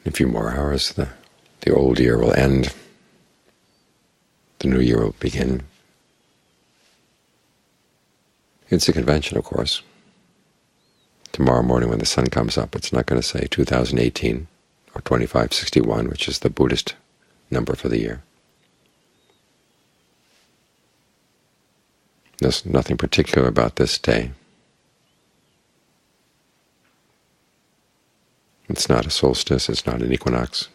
In a few more hours, the old year will end. The new year will begin. It's a convention, of course. Tomorrow morning when the sun comes up, it's not going to say 2018 or 2561, which is the Buddhist number for the year. There's nothing particular about this day. It's not a solstice, it's not an equinox.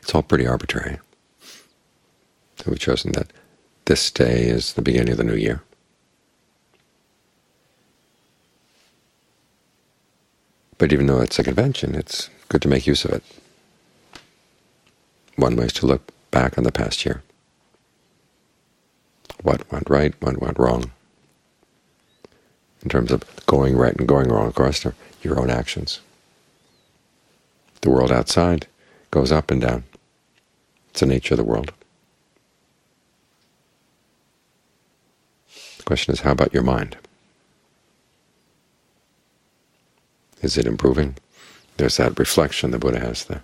It's all pretty arbitrary. So we've chosen that this day is the beginning of the new year. But even though it's a convention, it's good to make use of it. One way is to look back on the past year. What went right, what went wrong. In terms of going right and going wrong, of course, they're your own actions. The world outside goes up and down. It's the nature of the world. The question is, how about your mind? Is it improving? There's that reflection the Buddha has, the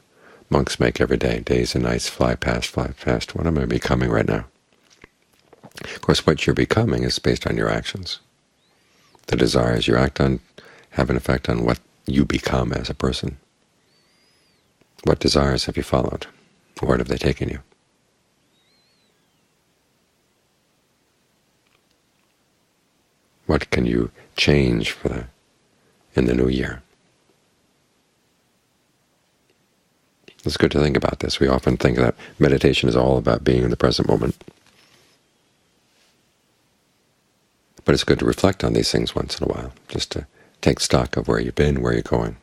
monks make every day. Days and nights fly past, fly past. What am I becoming right now? Of course, what you're becoming is based on your actions. The desires you act on have an effect on what you become as a person. What desires have you followed? Where have they taken you? What can you change in the new year? It's good to think about this. We often think that meditation is all about being in the present moment. But it's good to reflect on these things once in a while, just to take stock of where you've been, where you're going,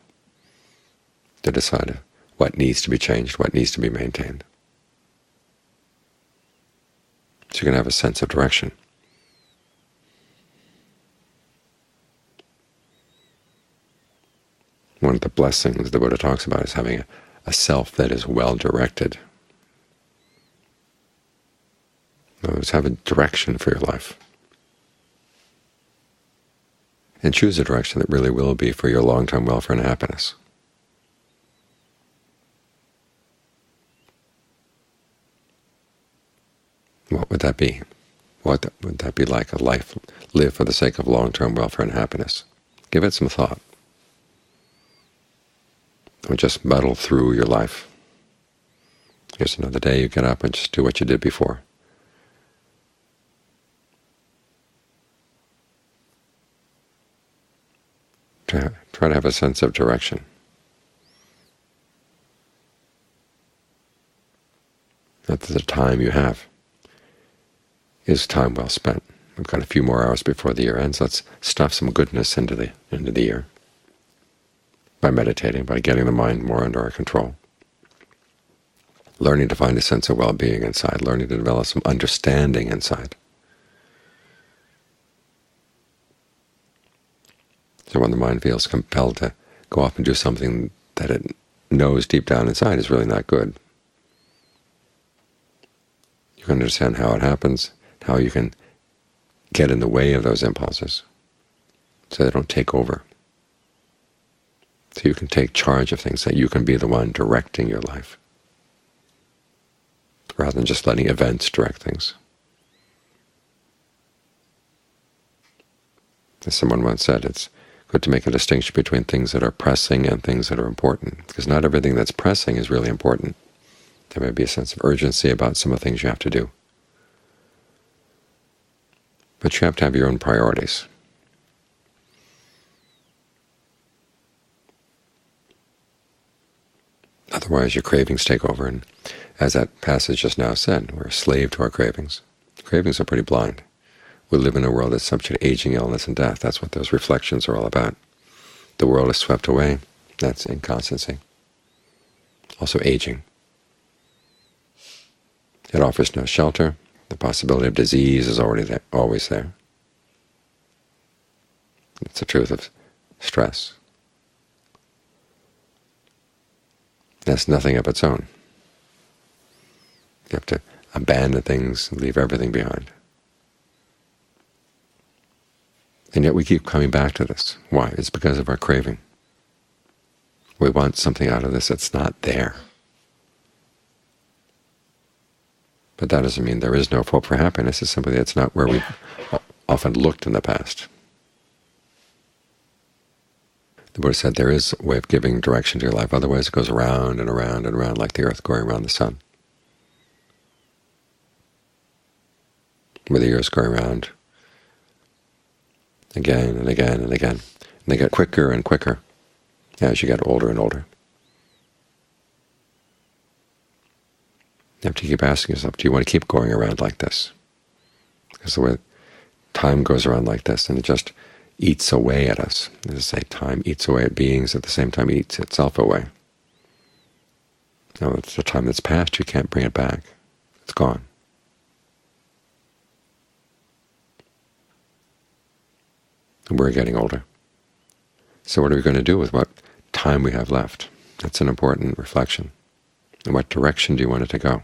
to decide what needs to be changed, what needs to be maintained. So you can have a sense of direction. One of the blessings the Buddha talks about is having a self that is well-directed. In other words, have a direction for your life. And choose a direction that really will be for your long-term welfare and happiness. What would that be? What would that be like, a life lived for the sake of long-term welfare and happiness? Give it some thought. Don't just muddle through your life. Here's another day, you get up and just do what you did before. Try to have a sense of direction. That the time you have is time well spent. We've got a few more hours before the year ends. Let's stuff some goodness into the year by meditating, by getting the mind more under our control, learning to find a sense of well-being inside, learning to develop some understanding inside. So when the mind feels compelled to go off and do something that it knows deep down inside is really not good, you can understand how it happens, how you can get in the way of those impulses so they don't take over. So you can take charge of things, that you can be the one directing your life, rather than just letting events direct things. As someone once said, it's good to make a distinction between things that are pressing and things that are important, because not everything that's pressing is really important. There may be a sense of urgency about some of the things you have to do. But you have to have your own priorities. Otherwise your cravings take over, and as that passage just now said, we're a slave to our cravings. Cravings are pretty blind. We live in a world that's subject to aging, illness, and death. That's what those reflections are all about. The world is swept away. That's inconstancy. Also aging. It offers no shelter. The possibility of disease is always there. It's the truth of stress. That's nothing of its own. You have to abandon things and leave everything behind. And yet we keep coming back to this. Why? It's because of our craving. We want something out of this that's not there. But that doesn't mean there is no hope for happiness. It's simply that's not where we've often looked in the past. The Buddha said there is a way of giving direction to your life, otherwise it goes around and around and around like the earth going around the sun. Where the years go around again and again and again. And they get quicker and quicker as you get older and older. You have to keep asking yourself, do you want to keep going around like this? Because the way time goes around like this, and it just eats away at us. As I say, time eats away at beings, at the same time eats itself away. Now, it's the time that's passed, you can't bring it back. It's gone. And we're getting older. So what are we going to do with what time we have left? That's an important reflection. In what direction do you want it to go?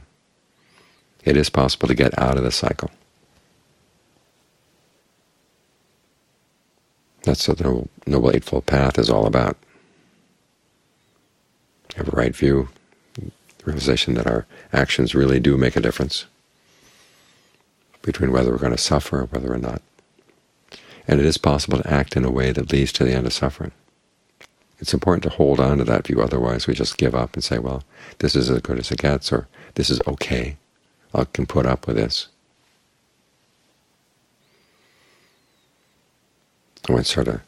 It is possible to get out of the cycle. That's what the Noble Eightfold Path is all about. Have a right view, the realization that our actions really do make a difference between whether we're going to suffer or whether we're not. And it is possible to act in a way that leads to the end of suffering. It's important to hold on to that view, otherwise we just give up and say, well, this is as good as it gets, or this is okay, I can put up with this. I once heard a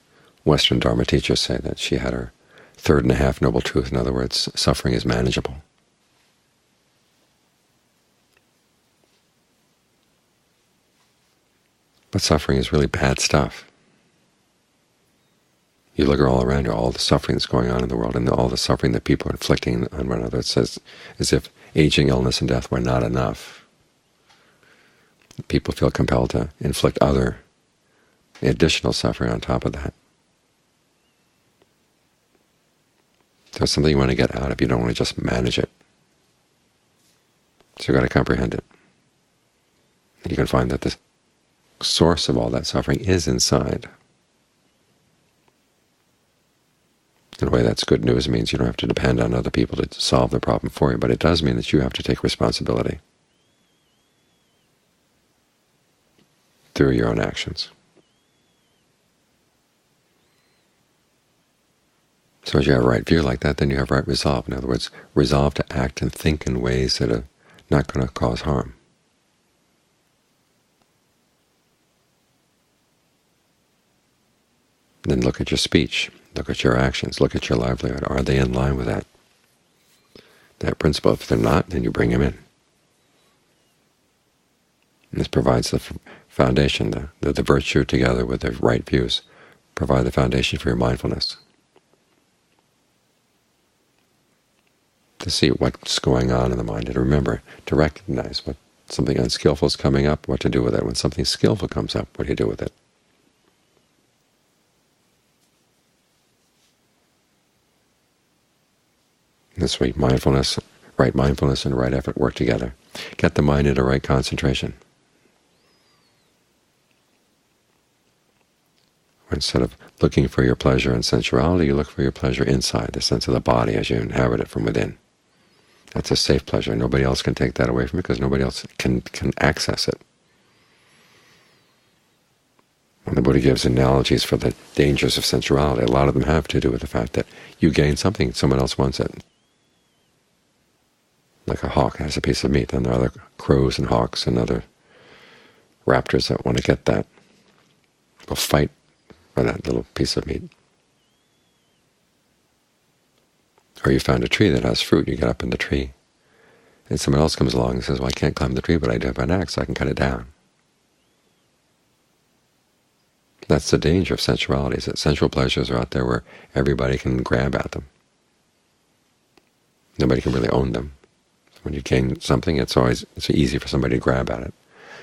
Western Dharma teacher say that she had her third and a half noble truth. In other words, suffering is manageable. But suffering is really bad stuff. You look all around you, all the suffering that's going on in the world, and all the suffering that people are inflicting on one another. It says as if aging, illness, and death were not enough. People feel compelled to inflict other additional suffering on top of that. So it's something you want to get out of. You don't want to just manage it. So you've got to comprehend it. And you can find that the source of all that suffering is inside. In a way, that's good news. It means you don't have to depend on other people to solve the problem for you, but it does mean that you have to take responsibility through your own actions. So as you have a right view like that, then you have right resolve. In other words, resolve to act and think in ways that are not going to cause harm. Then look at your speech, look at your actions, look at your livelihood. Are they in line with that principle? If they're not, then you bring them in. And this provides the foundation, the virtue together with the right views, provide the foundation for your mindfulness. To see what's going on in the mind, and remember to recognize what something unskillful is coming up, what to do with it. When something skillful comes up, what do you do with it? This way, mindfulness and right effort work together. Get the mind into right concentration. Instead of looking for your pleasure in sensuality, you look for your pleasure inside, the sense of the body as you inhabit it from within. That's a safe pleasure. Nobody else can take that away from you because nobody else can access it. When the Buddha gives analogies for the dangers of sensuality, a lot of them have to do with the fact that you gain something, someone else wants it. Like a hawk has a piece of meat, and there are other crows and hawks and other raptors that want to get that. Will fight for that little piece of meat. Or you found a tree that has fruit, you get up in the tree, and someone else comes along and says, well, I can't climb the tree, but I do have an axe, so I can cut it down. That's the danger of sensuality, is that sensual pleasures are out there where everybody can grab at them. Nobody can really own them. When you gain something, it's easy for somebody to grab at it.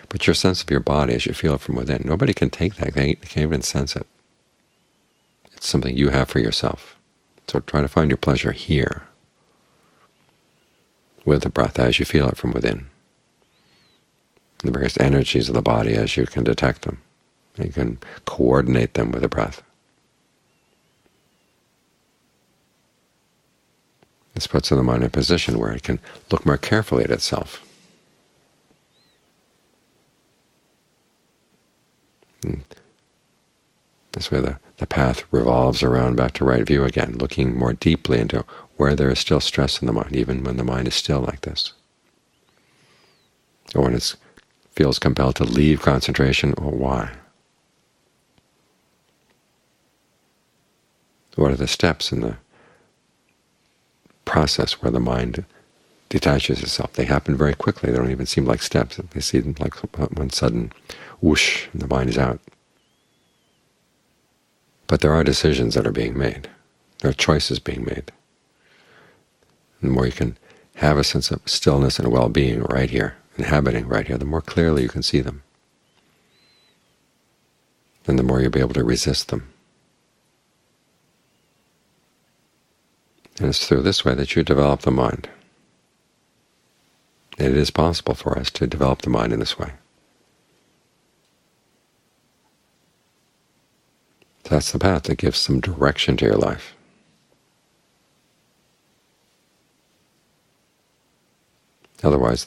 But your sense of your body, as you feel it from within, nobody can take that. They can't even sense it. It's something you have for yourself. So try to find your pleasure here, with the breath as you feel it from within, the various energies of the body as you can detect them. You can coordinate them with the breath. This puts the mind in a position where it can look more carefully at itself. And this way the path revolves around back to right view again, looking more deeply into where there is still stress in the mind, even when the mind is still like this. Or when it feels compelled to leave concentration, or why? What are the steps in the process where the mind detaches itself? They happen very quickly. They don't even seem like steps. They seem like one sudden whoosh, and the mind is out. But there are decisions that are being made. There are choices being made. And the more you can have a sense of stillness and well-being right here, inhabiting right here, the more clearly you can see them. And the more you'll be able to resist them. And it's through this way that you develop the mind. And it is possible for us to develop the mind in this way. That's the path that gives some direction to your life. Otherwise,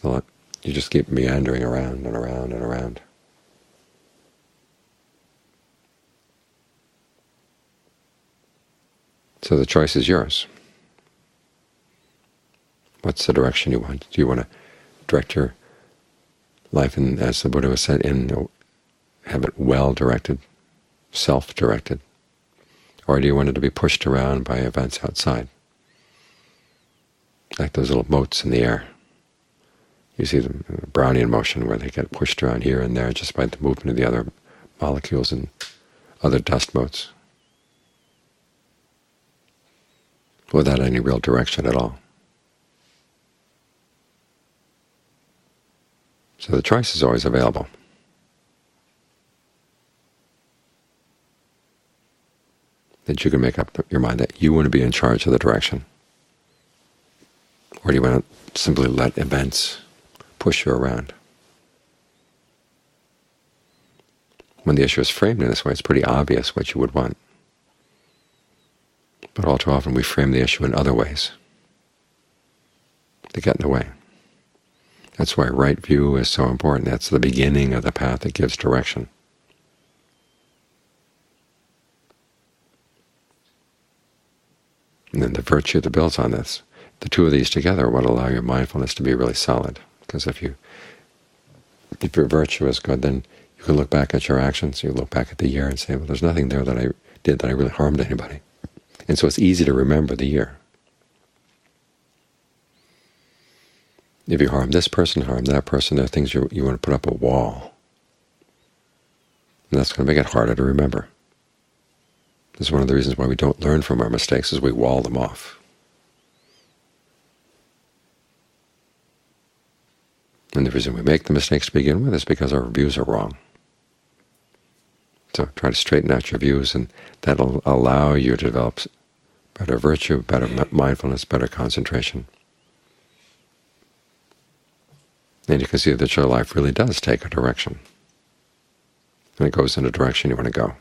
you just keep meandering around and around and around. So the choice is yours. What's the direction you want? Do you want to direct your life, in, as the Buddha has said, have it well-directed, self-directed? Or do you want it to be pushed around by events outside, like those little motes in the air? You see them in Brownian motion, where they get pushed around here and there just by the movement of the other molecules and other dust motes, without any real direction at all. So the choice is always available. That you can make up your mind that you want to be in charge of the direction. Or do you want to simply let events push you around? When the issue is framed in this way, it's pretty obvious what you would want. But all too often we frame the issue in other ways to get in the way. That's why right view is so important. That's the beginning of the path that gives direction. And then the virtue that builds on this, the two of these together will allow your mindfulness to be really solid. Because if your virtue is good, then you can look back at your actions, you look back at the year and say, well, there's nothing there that I did that I really harmed anybody. And so it's easy to remember the year. If you harm this person, harm that person, there are things you want to put up a wall. And that's going to make it harder to remember. This is one of the reasons why we don't learn from our mistakes, is we wall them off. And the reason we make the mistakes to begin with is because our views are wrong. So try to straighten out your views, and that'll allow you to develop better virtue, better mindfulness, better concentration. And you can see that your life really does take a direction. And it goes in a direction you want to go.